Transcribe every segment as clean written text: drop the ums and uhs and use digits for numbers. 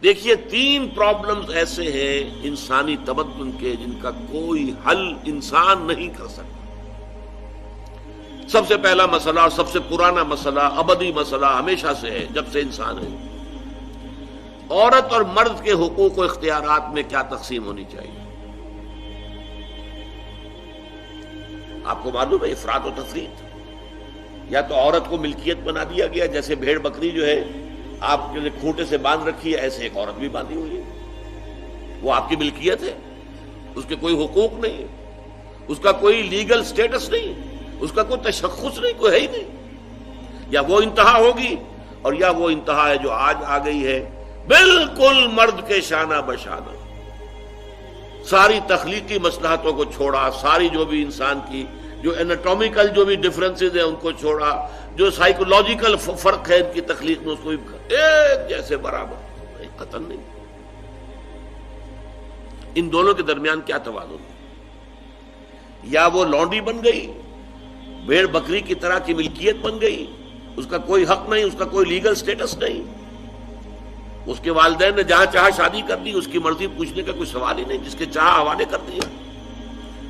دیکھیے 3 پرابلمز ایسے ہیں انسانی تمدن کے جن کا کوئی حل انسان نہیں کر سکتا۔ سب سے پہلا مسئلہ اور سب سے پرانا مسئلہ، ابدی مسئلہ ہمیشہ سے ہے جب سے انسان ہے، عورت اور مرد کے حقوق و اختیارات میں کیا تقسیم ہونی چاہیے۔ آپ کو معلوم ہے افراط و تفریط، یا تو عورت کو ملکیت بنا دیا گیا، جیسے بھیڑ بکری جو ہے آپ کے کھوٹے سے باندھ رکھی ہے، ایسے ایک عورت بھی باندھی ہوئی ہے، وہ آپ کی ملکیت ہے، اس کے کوئی حقوق نہیں ہے، اس کا کوئی لیگل سٹیٹس نہیں، اس کا کوئی تشخص نہیں، کوئی ہے ہی نہیں۔ یا وہ انتہا ہوگی اور یا وہ انتہا ہے جو آج آ گئی ہے، بالکل مرد کے شانہ بشانہ، ساری تخلیقی مصلحتوں کو چھوڑا، ساری جو بھی انسان کی جو انیٹومیکل جو بھی ڈفرنسز ہیں ان کو چھوڑا، جو سائیکولوجیکل فرق ہے ان کی تخلیق میں، اس کو ایک جیسے برابر، قطعاً نہیں۔ ان دونوں کے درمیان کیا توازن ہے؟ یا وہ لونڈی بن گئی، بھیڑ بکری کی طرح کی ملکیت بن گئی، اس کا کوئی حق نہیں، اس کا کوئی لیگل سٹیٹس نہیں، اس کے والدین نے جہاں چاہا شادی کر دی، اس کی مرضی پوچھنے کا کوئی سوال ہی نہیں، جس کے چاہا حوالے کر دیا۔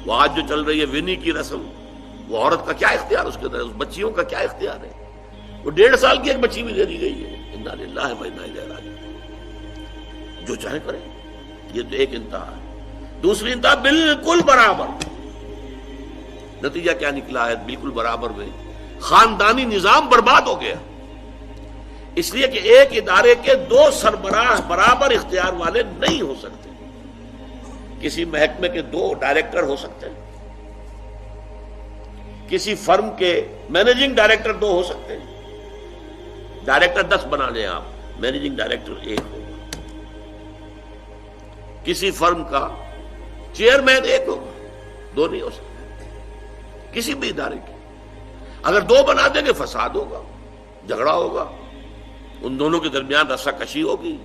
وہ آج جو چل رہی ہے ونی کی رسم، وہ عورت کا کیا اختیار اس کے اندر ہے، اس بچیوں کا کیا اختیار ہے؟ وہ 1.5 سال کی ایک بچی بھی دے دی گئی ہے، انا للہ و انا الیہ راجعون، جو چاہے کرے۔ یہ تو ایک انتہا ہے۔ دوسری انتہا بالکل برابر، نتیجہ کیا نکلا ہے؟ بالکل برابر میں خاندانی نظام برباد ہو گیا، اس لیے کہ ایک ادارے کے 2 سربراہ برابر اختیار والے نہیں ہو سکتے۔ کسی محکمے کے 2 ڈائریکٹر ہو سکتے ہیں، کسی فرم کے مینیجنگ ڈائریکٹر 2 ہو سکتے ہیں، ڈائریکٹر 10 بنا لیں آپ، مینیجنگ ڈائریکٹر 1 ہوگا۔ کسی فرم کا چیئرمین 1 ہوگا، 2 نہیں ہو سکتے کسی بھی ادارے کے۔ اگر 2 بنا دیں گے فساد ہوگا، جھگڑا ہوگا، ان دونوں کے درمیان رسا کشی ہوگی۔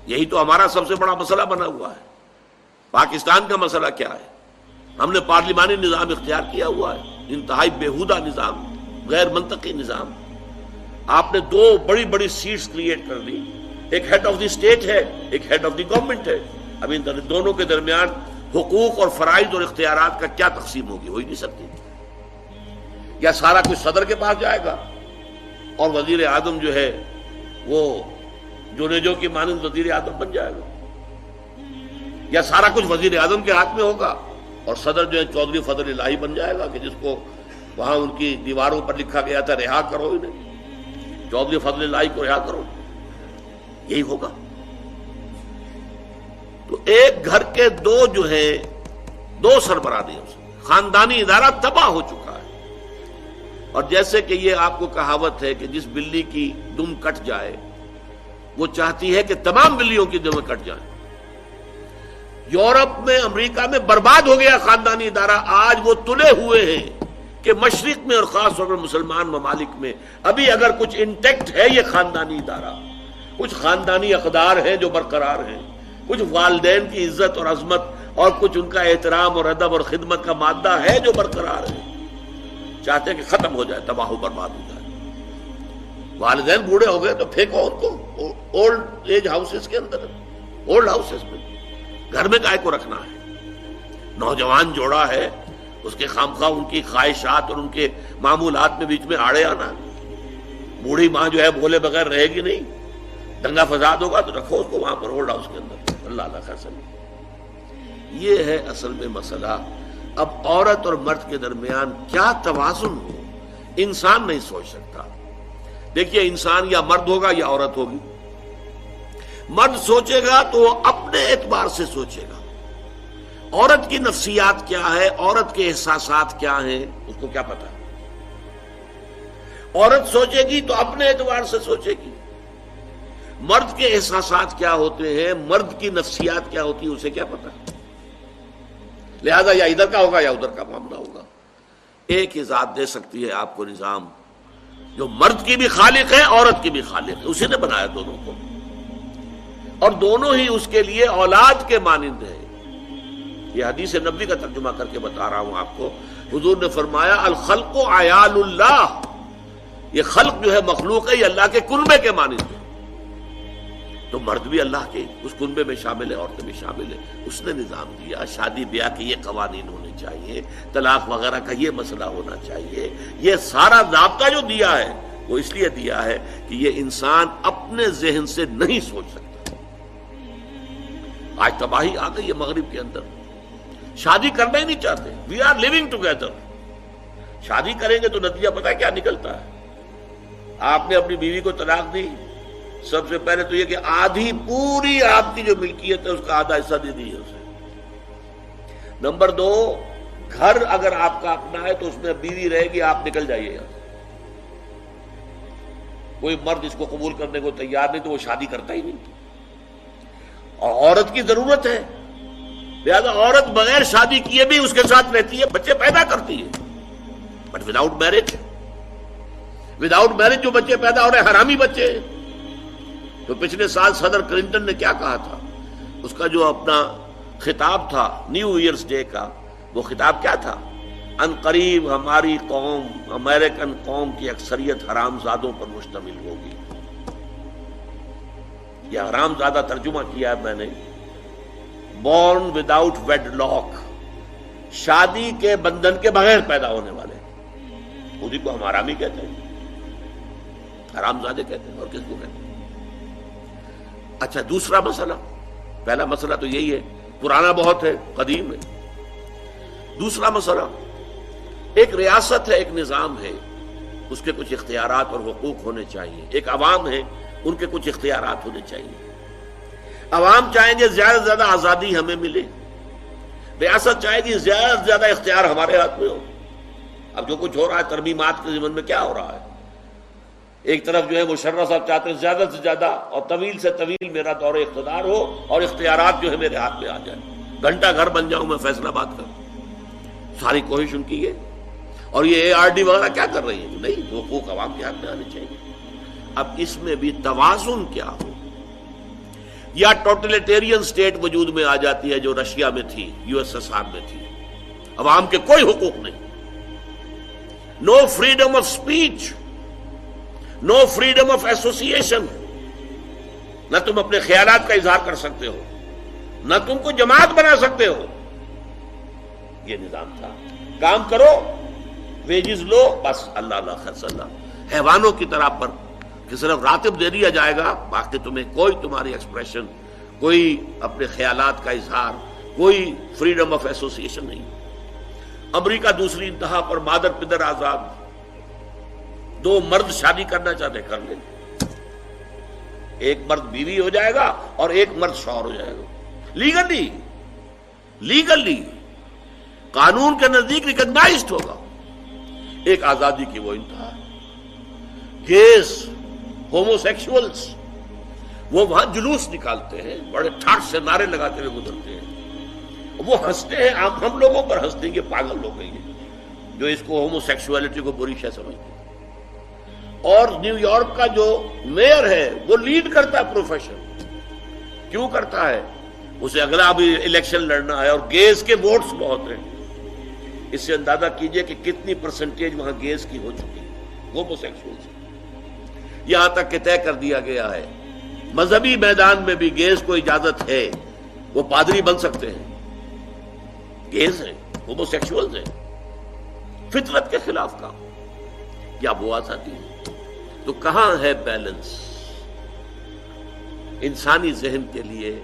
یہی تو ہمارا سب سے بڑا مسئلہ بنا ہوا ہے۔ پاکستان کا مسئلہ کیا ہے؟ ہم نے پارلیمانی نظام اختیار کیا ہوا ہے، انتہائی بیہودہ نظام، غیر منطقی نظام۔ آپ نے 2 بڑی بڑی سیٹس کریٹ کر لی، ایک ہیڈ آف دی اسٹیٹ ہے، ایک ہیڈ آف دی گورنمنٹ ہے۔ اب ان دونوں کے درمیان حقوق اور فرائض اور اختیارات کا کیا تقسیم ہوگی؟ ہو ہی نہیں سکتی۔ یا سارا کچھ صدر کے پاس جائے گا اور وزیر اعظم جو ہے وہ جونیجو کی مانند وزیر اعظم بن جائے گا، یا سارا کچھ وزیر اعظم کے ہاتھ میں ہوگا اور صدر جو ہے چودھری فضل الہی بن جائے گا، کہ جس کو وہاں ان کی دیواروں پر لکھا گیا تھا رہا کرو انہیں، چودھری فضل الہی کو رہا کرو، یہی ہوگا۔ تو ایک گھر کے 2 جو ہیں 2 سربراہ نہیں ہو سکتے، خاندانی ادارہ تباہ ہو چکا ہے۔ اور جیسے کہ یہ آپ کو کہاوت ہے کہ جس بلی کی دم کٹ جائے وہ چاہتی ہے کہ تمام بلیوں کی دمیں کٹ جائیں۔ یورپ میں، امریکہ میں برباد ہو گیا خاندانی ادارہ، آج وہ تلے ہوئے ہیں کہ مشرق میں اور خاص طور پر مسلمان ممالک میں ابھی اگر کچھ انٹیکٹ ہے یہ خاندانی ادارہ، کچھ خاندانی اقدار ہیں جو برقرار ہیں، کچھ والدین کی عزت اور عظمت اور کچھ ان کا احترام اور ادب اور خدمت کا مادہ ہے جو برقرار ہے۔ چاہتے ہیں کہ ختم ہو جائے، تباہ و برباد ہو جائے۔ والدین بوڑھے ہو گئے تو پھینکو ان کو اولڈ ایج ہاؤسز کے اندر، اولڈ ہاؤسز میں، گھر میں کائے کو رکھنا ہے؟ نوجوان جوڑا ہے، اس کے خامخواہ ان کی خواہشات اور ان کے معمولات میں بیچ میں آڑے آنا۔ بوڑھی ماں جو ہے بولے بغیر رہے گی نہیں، دنگا فساد ہوگا تو رکھو اس کو وہاں پر اولڈ ہاؤس کے اندر۔ اللہ اللہ خیر سمجھے۔ یہ ہے اصل میں مسئلہ۔ اب عورت اور مرد کے درمیان کیا توازن ہو، انسان نہیں سوچ سکتا۔ دیکھیے انسان یا مرد ہوگا یا عورت ہوگی۔ مرد سوچے گا تو وہ اپنے اعتبار سے سوچے گا، عورت کی نفسیات کیا ہے، عورت کے احساسات کیا ہیں، اس کو کیا پتا۔ عورت سوچے گی تو اپنے اعتبار سے سوچے گی، مرد کے احساسات کیا ہوتے ہیں، مرد کی نفسیات کیا ہوتی ہے، اسے کیا پتا۔ لہذا یا ادھر کا ہوگا یا ادھر کا معاملہ ہوگا۔ ایک ہی ذات دے سکتی ہے آپ کو نظام، جو مرد کی بھی خالق ہے عورت کی بھی خالق ہے، اسی نے بنایا دونوں کو، اور دونوں ہی اس کے لیے اولاد کے مانند ہیں۔ یہ حدیث نبوی کا ترجمہ کر کے بتا رہا ہوں آپ کو۔ حضور نے فرمایا الخلق عیال اللہ، یہ خلق جو ہے مخلوق ہے، یہ اللہ کے کنبے کے مانند ہے۔ تو مرد بھی اللہ کے اس کنبے میں شامل ہے، عورتیں بھی شامل ہے. اس نے نظام دیا، شادی بیاہ کے یہ قوانین ہونے چاہیے، طلاق وغیرہ کا یہ مسئلہ ہونا چاہیے. یہ سارا ضابطہ جو دیا ہے وہ اس لیے دیا ہے کہ یہ انسان اپنے ذہن سے نہیں سوچ سکتا. آج تباہی آ گئی ہے مغرب کے اندر، شادی کرنا ہی نہیں چاہتے. We are living together. شادی کریں گے تو نتیجہ پتہ ہے کیا نکلتا ہے؟ آپ نے اپنی بیوی کو طلاق دی، سب سے پہلے تو یہ کہ آدھی پوری آپ کی جو ملکیت ہے اس کا آدھا حصہ دے دیجیے اسے. نمبر 2، گھر اگر آپ کا اپنا ہے تو اس میں بیوی رہے گی، آپ نکل جائیے یہاں. کوئی مرد اس کو قبول کرنے کو تیار نہیں تو وہ شادی کرتا ہی نہیں. اور عورت کی ضرورت ہے، لہذا عورت بغیر شادی کیے بھی اس کے ساتھ رہتی ہے، بچے پیدا کرتی ہے. بٹ وداؤٹ میرج جو بچے پیدا ہو رہے ہیں حرامی بچے. تو پچھلے سال صدر کلنٹن نے کیا کہا تھا؟ اس کا جو اپنا خطاب تھا نیو ایئرز ڈے کا، وہ خطاب کیا تھا؟ ان قریب ہماری قوم، امریکن قوم کی اکثریت حرام زادوں پر مشتمل ہوگی. یہ حرام زادہ ترجمہ کیا ہے میں نے، بورن وداؤٹ ویڈ لاک، شادی کے بندھن کے بغیر پیدا ہونے والے. اسی کو ہم حرامی کہتے ہیں، حرام زادے کہتے ہیں، اور کس کو کہتے ہیں؟ اچھا، دوسرا مسئلہ، پہلا مسئلہ تو یہی ہے، پرانا بہت ہے، قدیم ہے. دوسرا مسئلہ، ایک ریاست ہے، ایک نظام ہے، اس کے کچھ اختیارات اور حقوق ہونے چاہیے. ایک عوام ہے، ان کے کچھ اختیارات ہونے چاہیے. عوام چاہیں گے زیادہ سے زیادہ آزادی ہمیں ملے، ریاست چاہے گی زیادہ سے زیادہ اختیار ہمارے ہاتھ میں ہو. اب جو کچھ ہو رہا ہے ترمیمات کے ضمن میں، کیا ہو رہا ہے؟ ایک طرف جو ہے مشرف صاحب چاہتے ہیں زیادہ سے زیادہ اور طویل سے طویل میرا دور اقتدار ہو اور اختیارات جو ہے میرے ہاتھ میں آ جائے، گھنٹہ گھر بن جاؤں میں فیصلہ بات کروں. ساری کوشش ان کی ہے. اور یہ ARD وغیرہ کیا کر رہی ہے؟ نہیں، حقوق عوام کے ہاتھ میں آنے چاہیے. اب اس میں بھی توازن کیا ہو؟ یا ٹوٹلیٹیرین سٹیٹ وجود میں آ جاتی ہے جو رشیا میں تھی، USSR میں تھی، عوام کے کوئی حقوق نہیں، no freedom of speech, no freedom of association. نہ تم اپنے خیالات کا اظہار کر سکتے ہو، نہ تم کو جماعت بنا سکتے ہو. یہ نظام تھا. کام کرو، ویجز لو، بس اللہ اللہ خرچ اللہ. حیوانوں کی طرح پر کہ صرف راتب دے دیا جائے گا، باقی تمہیں کوئی تمہاری ایکسپریشن، کوئی اپنے خیالات کا اظہار، کوئی فریڈم آف ایسوسیشن نہیں. امریکہ دوسری انتہا پر، مادر پدر آزاد. 2 مرد شادی کرنا چاہتے کر لیں، ایک مرد بیوی ہو جائے گا اور ایک مرد شوہر ہو جائے گا. لیگلی قانون کے نزدیک ریکگنائزڈ ہوگا. ایک آزادی کی وہ انتہا ہے. گیز، ہومو سیکشولز، وہ وہاں جلوس نکالتے ہیں، بڑے ٹھاٹ سے نعرے لگاتے ہوئے گزرتے ہیں. وہ ہنستے ہیں، ہم لوگوں پر ہنستے ہیں، یہ پاگل لوگ ہیں جو اس کو ہومو سیکشولیٹی کو بری شے سمجھتے ہیں. اور نیو یارک کا جو میئر ہے وہ لیڈ کرتا ہے پروفیشن. کیوں کرتا ہے؟ اسے اگلا بھی الیکشن لڑنا ہے اور گیز کے ووٹس بہت ہیں. اس سے اندازہ کیجئے کہ کتنی پرسنٹیج وہاں گیز کی ہو چکی ہے، ہومو سیکشولز. یہاں تک کہ طے کر دیا گیا ہے مذہبی میدان میں بھی گیز کو اجازت ہے، وہ پادری بن سکتے ہیں. گیز ہیں، ہومو سیکشولز ہیں. فطرت کے خلاف کام یا وہ آزادی ہے. تو کہاں ہے بیلنس؟ انسانی ذہن کے لیے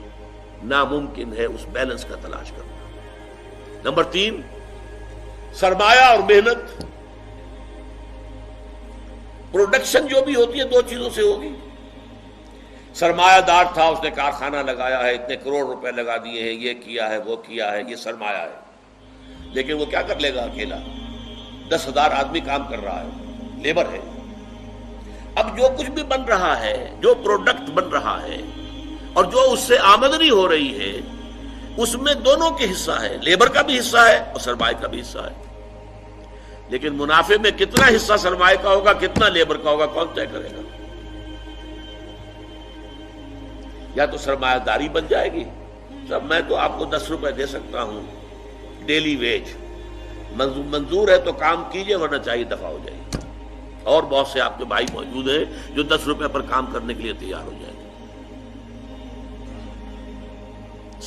ناممکن ہے اس بیلنس کا تلاش کرنا. نمبر 3، سرمایہ اور محنت. پروڈکشن جو بھی ہوتی ہے 2 چیزوں سے ہوگی. سرمایہ دار تھا، اس نے کارخانہ لگایا ہے، اتنے کروڑ روپے لگا دیے ہیں، یہ کیا ہے، وہ کیا ہے، یہ سرمایہ ہے. لیکن وہ کیا کر لے گا اکیلا؟ 10,000 آدمی کام کر رہا ہے، لیبر ہے. اب جو کچھ بھی بن رہا ہے، جو پروڈکٹ بن رہا ہے اور جو اس سے آمدنی ہو رہی ہے، اس میں دونوں کے حصہ ہے، لیبر کا بھی حصہ ہے اور سرمایہ کا بھی حصہ ہے. لیکن منافع میں کتنا حصہ سرمایہ کا ہوگا، کتنا لیبر کا ہوگا، کون طے کرے گا؟ یا تو سرمایہ داری بن جائے گی، سب میں تو آپ کو 10 روپے دے سکتا ہوں ڈیلی ویج، منظور ہے تو کام کیجئے ورنہ چاہیے دفع ہو جائے گی. اور بہت سے آپ کے بھائی موجود ہیں جو 10 روپے پر کام کرنے کے لیے تیار ہو جائیں گے.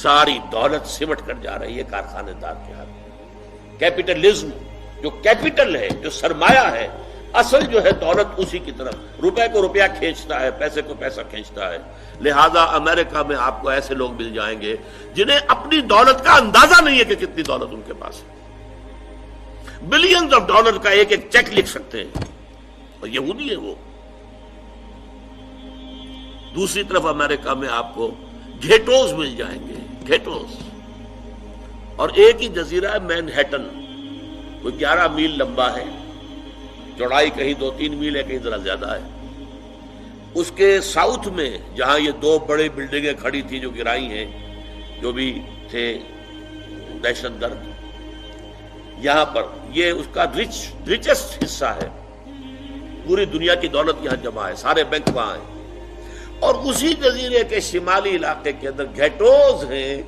ساری دولت سمٹ کر جا رہی ہے کارخانے دار کے ہاتھ میں۔ کیپٹلزم جو کیپٹل ہے، جو سرمایہ ہے، اصل جو ہے دولت اسی کی طرف، روپے کو روپیہ کھینچتا ہے، پیسے کو پیسہ کھینچتا ہے۔ لہذا امریکہ میں آپ کو ایسے لوگ مل جائیں گے جنہیں اپنی دولت کا اندازہ نہیں ہے کہ کتنی دولت ان کے پاس ہے، بلینز آف ڈالر کا ایک ایک چیک لکھ سکتے ہیں، اور یہودی ہے وہ۔ دوسری طرف امریکہ میں آپ کو گھیٹوز مل جائیں گے، گھیٹوز، اور ایک ہی جزیرہ ہے مینہٹن، کوئی 11 میل لمبا ہے، چوڑائی کہیں 2-3 میل ہے، کہیں ذرا زیادہ ہے۔ اس کے ساؤتھ میں جہاں یہ 2 بڑے بلڈنگیں کھڑی تھی جو گرائی ہیں، جو بھی تھے دہشت گرد، یہاں پر یہ اس کا ریچسٹ حصہ ہے، پوری دنیا کی دولت یہاں جمع ہے، سارے بینک وہاں ہیں۔ اور اسی جزیرے کے شمالی علاقے کے اندر گھیٹوز ہیں،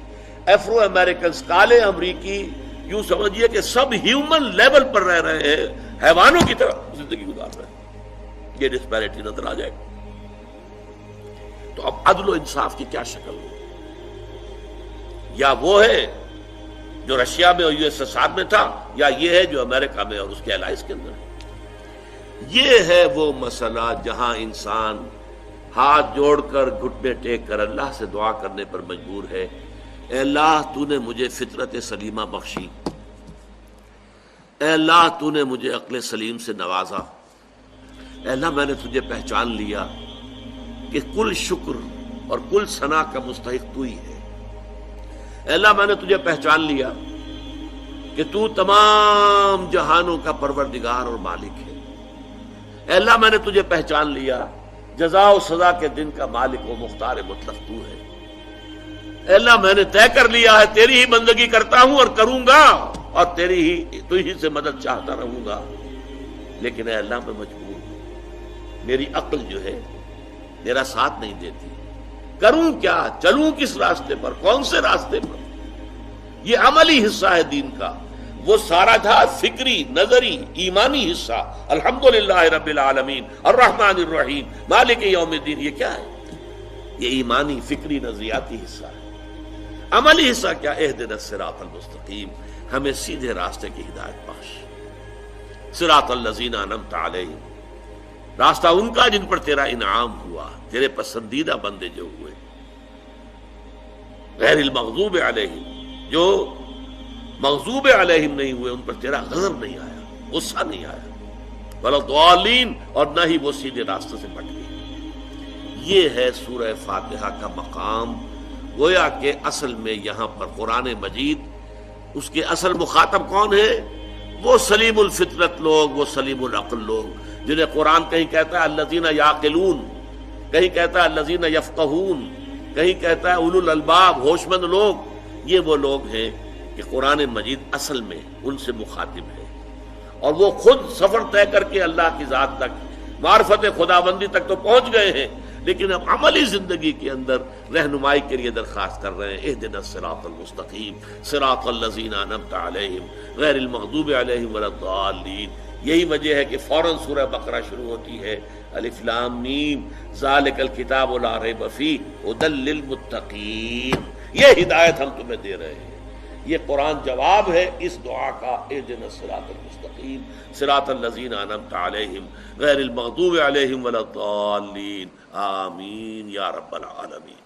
افرو امریکنز، کالے امریکی، یوں سمجھیے کہ سب ہیومن لیول پر رہ رہے ہیں، حیوانوں کی طرح زندگی گزار رہے ہیں۔ یہ ڈسپیرٹی نظر آ جائے گا۔ تو اب عدل و انصاف کی کیا شکل ہو؟ یا وہ ہے جو رشیا میں اور USSR میں تھا، یا یہ ہے جو امریکہ میں اور اس کے الائز کے اندر ہے؟ یہ ہے وہ مسئلہ جہاں انسان ہاتھ جوڑ کر، گھٹنے ٹیک کر اللہ سے دعا کرنے پر مجبور ہے، اے اللہ تو نے مجھے فطرت سلیمہ بخشی، اے اللہ تو نے مجھے عقل سلیم سے نوازا، اے اللہ میں نے تجھے پہچان لیا کہ کل شکر اور کل ثنا کا مستحق تو ہی ہے، اے اللہ میں نے تجھے پہچان لیا کہ تو تمام جہانوں کا پروردگار اور مالک ہے، اے اللہ میں نے تجھے پہچان لیا جزا و سزا کے دن کا مالک و مختار مطلق تو ہے، اے اللہ میں نے طے کر لیا ہے تیری ہی بندگی کرتا ہوں اور کروں گا، اور تو ہی سے مدد چاہتا رہوں گا، لیکن اے اللہ میں مجبور ہوں، میری عقل جو ہے میرا ساتھ نہیں دیتی، کروں کیا، چلوں کس راستے پر، کون سے راستے پر؟ یہ عملی حصہ ہے دین کا، وہ سارا تھا فکری، نظری، ایمانی حصہ، الحمدللہ رب العالمین الرحمن الرحیم مالک یوم الدین، یہ کیا ہے؟ یہ ایمانی، فکری، نظریاتی حصہ ہے۔ عملی حصہ کیا؟ اہدنا الصراط المستقیم، ہمیں سیدھے راستے کی ہدایت بخش، صراط الذین انعمت علیہم، راستہ ان کا جن پر تیرا انعام ہوا، تیرے پسندیدہ بندے جو ہوئے، غیر المغضوب علیہم، جو مغضوب علیہم نہیں ہوئے، ان پر تیرا غضب نہیں آیا، غصہ نہیں آیا، ولا الضالین، اور نہ ہی وہ سیدھے راستے سے بٹ گئے۔ یہ ہے سورہ فاتحہ کا مقام۔ گویا کہ اصل میں یہاں پر قرآن مجید، اس کے اصل مخاطب کون ہے؟ وہ سلیم الفطرت لوگ، وہ سلیم العقل لوگ، جنہیں قرآن کہیں کہتا ہے الذین یعقلون، کہیں کہتا ہے الذین یفقہون، کہیں کہتا ہے اولو الالباب، ہوش مند لوگ۔ یہ وہ لوگ ہیں کہ قرآن مجید اصل میں ان سے مخاطب ہے، اور وہ خود سفر طے کر کے اللہ کی ذات تک، معرفت خداوندی تک تو پہنچ گئے ہیں، لیکن اب عملی زندگی کے اندر رہنمائی کے لیے درخواست کر رہے ہیں، اہدنا الصراط المستقیم صراط الذین انعمت علیہم غیر المغضوب علیہم ولا الضالین۔ یہی وجہ ہے کہ فوراً سورہ بقرہ شروع ہوتی ہے، الف لام میم ذالک الکتاب لا ریب فیہ ھدی للمتقین، یہ ہدایت ہم تمہیں دے رہے ہیں۔ یہ قرآن جواب ہے اس دعا کا، اہدنا الصراط المستقیم صراط الذین انعمت علیہم غیر المغضوب علیہم ولا الضالین، آمین یا رب العالمین۔